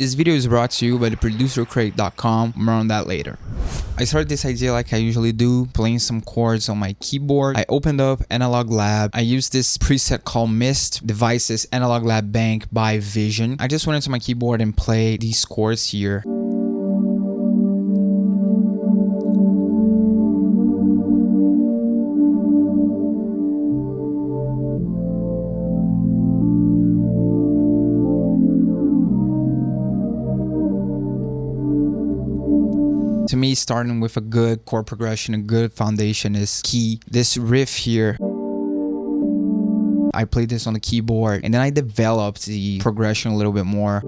This video is brought to you by the producercrate.com. More on that later. I started this idea like I usually do, playing some chords on my keyboard. I opened up Analog Lab. I used this preset called Mist Devices Analog Lab Bank by Vision. I just went into my keyboard and played these chords here. To me, starting with a good chord progression, a good foundation is key. This riff here, I played this on the keyboard and then I developed the progression a little bit more.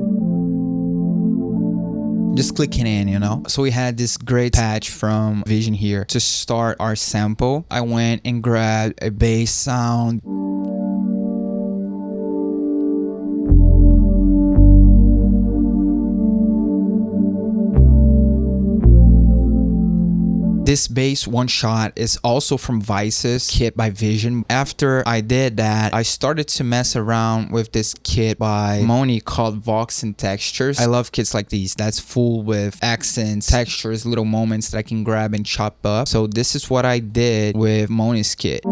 Just clicking in, you know? So we had this great patch from Vision here. To start our sample, I went and grabbed a bass sound. This bass one shot is also from Vice's kit by Vision. After I did that, I started to mess around with this kit by Moni called Vox and Textures. I love kits like these that's full with accents, textures, little moments that I can grab and chop up. So this is what I did with Moni's kit.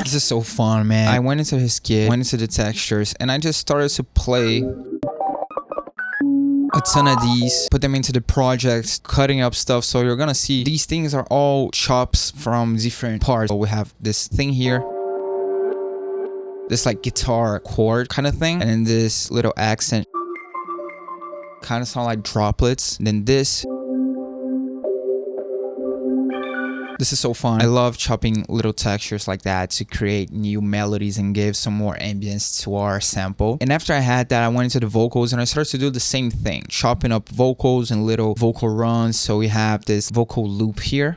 This is so fun, man. I went into his kit, went into the textures, and I just started to play a ton of these, put them into the projects, cutting up stuff. So you're gonna see these things are all chops from different parts. So we have this thing here, this like guitar chord kind of thing, and then this little accent kind of sound like droplets, and then this is so fun. I love chopping little textures like that to create new melodies and give some more ambience to our sample. And after I had that, I went into the vocals and I started to do the same thing, chopping up vocals and little vocal runs. So we have this vocal loop here.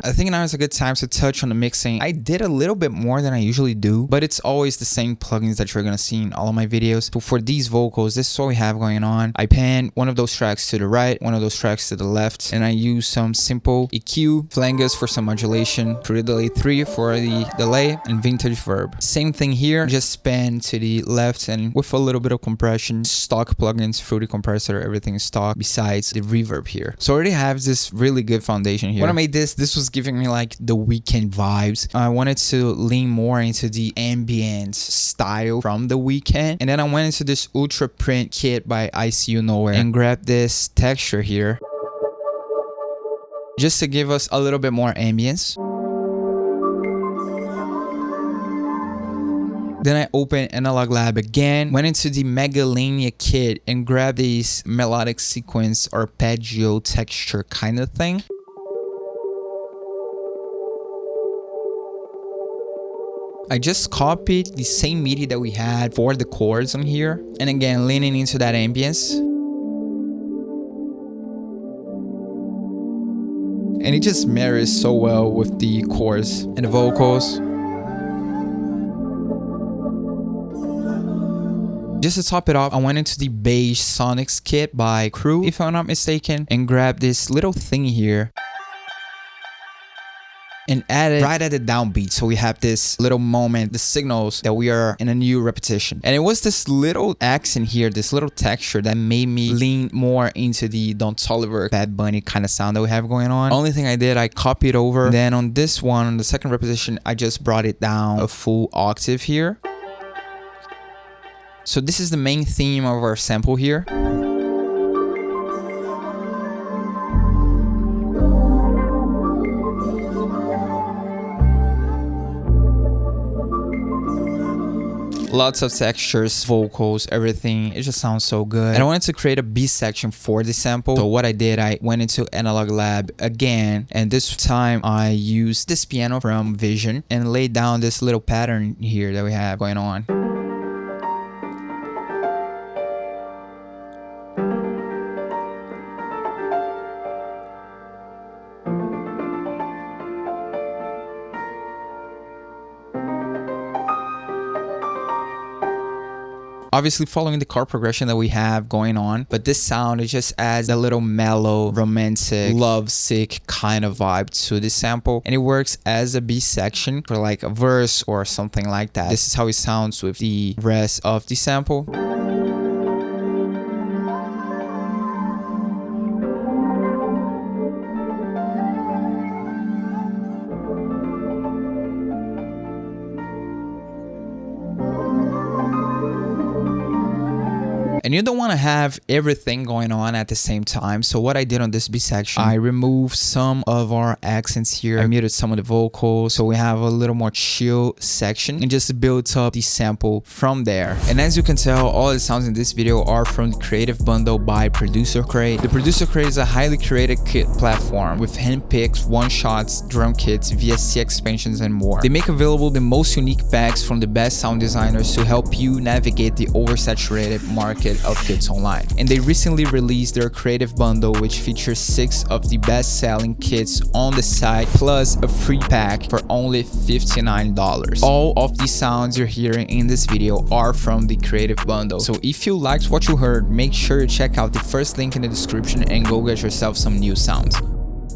I think now is a good time to touch on the mixing. I did a little bit more than I usually do, but it's always the same plugins that you're gonna see in all of my videos. So for these vocals, this is what we have going on. I pan one of those tracks to the right, one of those tracks to the left, and I use some simple EQ, flanges for some modulation, True Delay 3 for the delay, and Vintage Verb. Same thing here, just pan to the left and with a little bit of compression, stock plugins, Fruity Compressor, everything is stock besides the reverb here. So I already have this really good foundation here. When I made this was giving me like the Weeknd vibes. I wanted to lean more into the ambient style from the Weeknd, and then I went into this Ultra Print kit by I See You Nowhere and grabbed this texture here just to give us a little bit more ambience. Then I opened Analog Lab again, went into the Megalania kit and grabbed this melodic sequence arpeggio texture kind of thing. I just copied the same MIDI that we had for the chords on here. And again, leaning into that ambience. And it just marries so well with the chords and the vocals. Just to top it off, I went into the Beige Sonics kit by Crew, if I'm not mistaken, and grabbed this little thing here and added right at the downbeat. So we have this little moment, the signals that we are in a new repetition. And it was this little accent here, this little texture that made me lean more into the Don't Toliver, Bad Bunny kind of sound that we have going on. Only thing I did, I copied over. Then on this one, on the second repetition, I just brought it down a full octave here. So this is the main theme of our sample here. Lots of textures, vocals, everything. It just sounds so good. And I wanted to create a B section for the sample. So what I did, I went into Analog Lab again, and this time I used this piano from Vision and laid down this little pattern here that we have going on. obviously following the chord progression that we have going on, but this sound, it just adds a little mellow, romantic, lovesick kind of vibe to this sample, and it works as a B section for like a verse or something like that. This is how it sounds with the rest of the sample. And you don't want to have everything going on at the same time. So what I did on this B section, I removed some of our accents here. I muted some of the vocals, so we have a little more chill section, and just built up the sample from there. And as you can tell, all the sounds in this video are from the Creative Bundle by Producer Crate. The Producer Crate is a highly curated kit platform with handpicked one-shots, drum kits, VST expansions, and more. They make available the most unique packs from the best sound designers to help you navigate the oversaturated market of kits online. And they recently released their Creative Bundle, which features 6 of the best-selling kits on the site, plus a free pack for only $59. All of the sounds you're hearing in this video are from the Creative Bundle. So if you liked what you heard, make sure to check out the first link in the description and go get yourself some new sounds.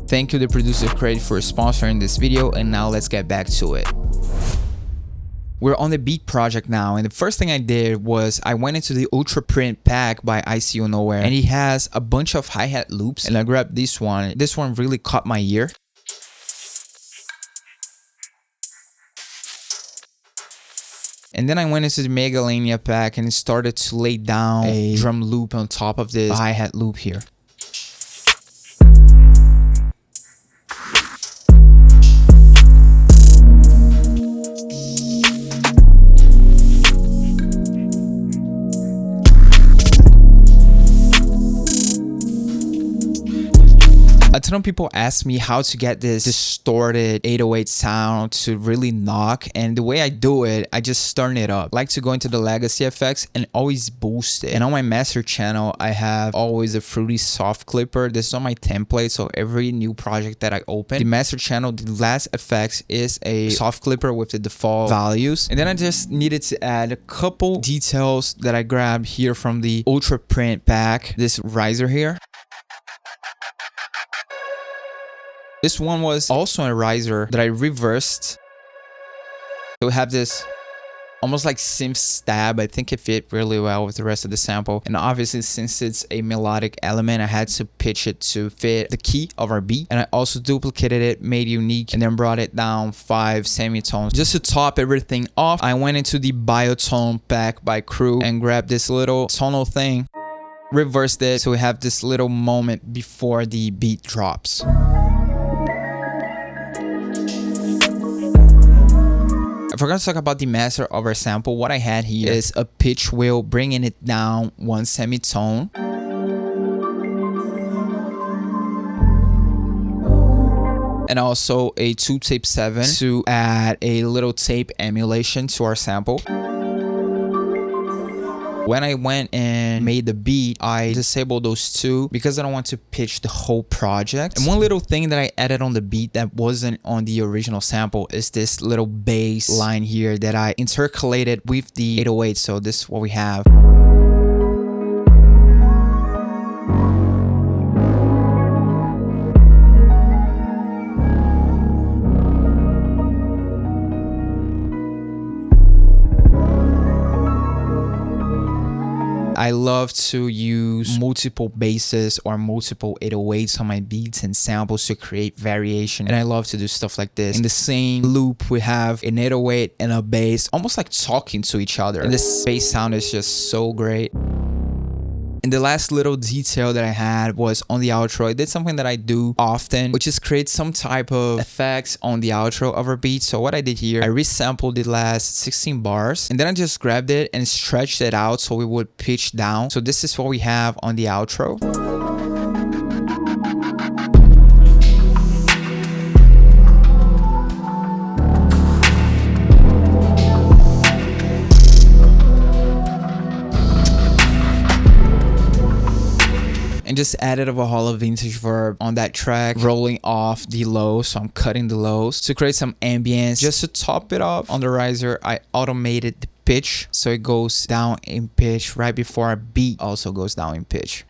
Thank you to Producer Crate for sponsoring this video, and now let's get back to it. We're on the beat project now, and the first thing I did was I went into the Ultra Print pack by ICO Nowhere, and he has a bunch of hi-hat loops, and I grabbed this one. This one really caught my ear. And then I went into the Megalania pack and started to lay down a drum loop on top of this hi-hat loop here. A ton of people ask me how to get this distorted 808 sound to really knock, and the way I do it, I just turn it up. I like to go into the legacy effects and always boost it. And on my master channel, I have always a Fruity soft clipper. This is on my template, so every new project that I open, the master channel, the last effects is a soft clipper with the default values. And then I just needed to add a couple details that I grabbed here from the Ultra Print pack. This riser here. This one was also a riser that I reversed. So we have this almost like synth stab. I think it fit really well with the rest of the sample. And obviously, since it's a melodic element, I had to pitch it to fit the key of our beat. And I also duplicated it, made it unique, and then brought it down 5 semitones. Just to top everything off, I went into the Biotone pack by Crew and grabbed this little tonal thing, reversed it, so we have this little moment before the beat drops. I forgot to talk about the master of our sample. What I had here is a pitch wheel bringing it down 1 semitone. And also a 2 tape 7 to add a little tape emulation to our sample. When I went and made the beat, I disabled those two because I don't want to pitch the whole project. And one little thing that I added on the beat that wasn't on the original sample is this little bass line here that I intercalated with the 808. So this is what we have. I love to use multiple basses or multiple 808s on my beats and samples to create variation, and I love to do stuff like this. In the same loop, we have an 808 and a bass almost like talking to each other, and this bass sound is just so great. And the last little detail that I had was on the outro. I did something that I do often, which is create some type of effects on the outro of our beat. So what I did here, I resampled the last 16 bars, and then I just grabbed it and stretched it out so it would pitch down. So this is what we have on the outro. And just added a Valhalla vintage verb on that track, rolling off the lows. So I'm cutting the lows to create some ambience. Just to top it off on the riser, I automated the pitch, so it goes down in pitch right before our beat also goes down in pitch.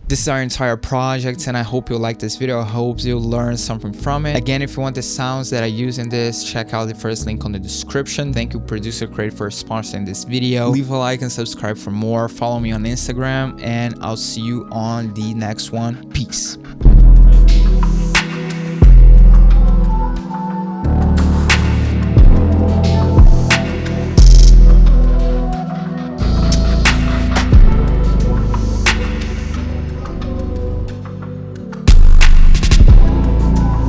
This is our entire project, and I hope you'll like this video. I hope you'll learn something from it. Again, if you want the sounds that I use in this, check out the first link on the description. Thank you, Producer Crate, for sponsoring this video. Leave a like and subscribe for more. Follow me on Instagram, and I'll see you on the next one. Peace.